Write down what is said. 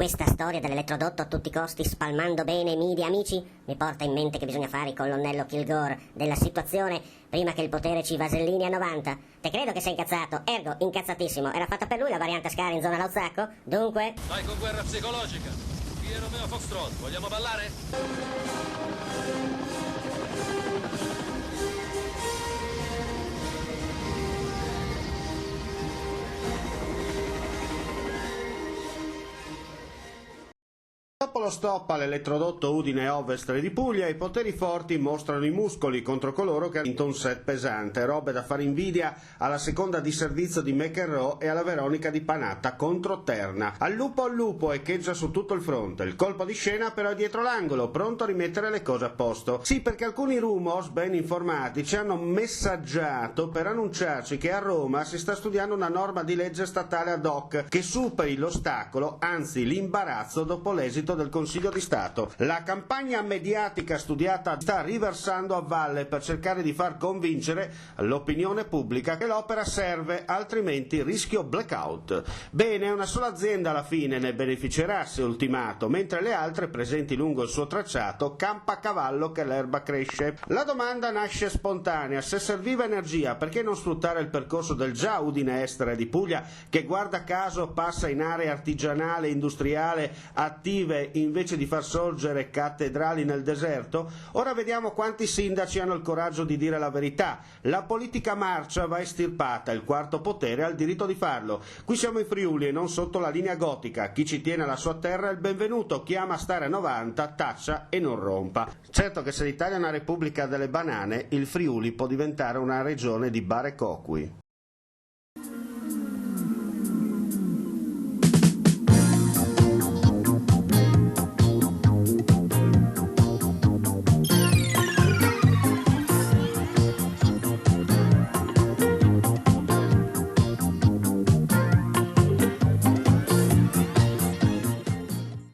Questa storia dell'elettrodotto a tutti i costi, spalmando bene i media amici, mi porta in mente che bisogna fare il colonnello Kilgore della situazione prima che il potere ci vasellini a 90. Te credo che sei incazzato, ergo incazzatissimo. Era fatta per lui la variante Ascari in zona Lauzacco? Dunque... Vai con guerra psicologica. Qui è Romeo Foxtrot, vogliamo ballare? Dopo lo stop all'elettrodotto Udine Ovest di Puglia, i poteri forti mostrano i muscoli contro coloro che hanno vinto un set pesante, robe da fare invidia alla seconda di servizio di McEnroe e alla Veronica di Panatta contro Terna. Al lupo echeggia su tutto il fronte, il colpo di scena però è dietro l'angolo, pronto a rimettere le cose a posto. Sì, perché alcuni rumors ben informati ci hanno messaggiato per annunciarci che a Roma si sta studiando una norma di legge statale ad hoc che superi l'ostacolo, anzi l'imbarazzo dopo l'esito del Consiglio di Stato. La campagna mediatica studiata sta riversando a valle per cercare di far convincere l'opinione pubblica che l'opera serve, altrimenti rischio blackout. Bene, una sola azienda alla fine ne beneficerà se ultimato, mentre le altre presenti lungo il suo tracciato campa a cavallo che l'erba cresce. La domanda nasce spontanea: se serviva energia, perché non sfruttare il percorso del già Udine Estere di Puglia, che guarda caso passa in area artigianale e industriale attive invece di far sorgere cattedrali nel deserto? Ora vediamo quanti sindaci hanno il coraggio di dire la verità. La politica marcia va estirpata, il quarto potere ha il diritto di farlo. Qui siamo in Friuli e non sotto la linea gotica. Chi ci tiene alla sua terra è il benvenuto, chi ama stare a 90 taccia e non rompa. Certo che se l'Italia è una repubblica delle banane, il Friuli può diventare una regione di bare cocui.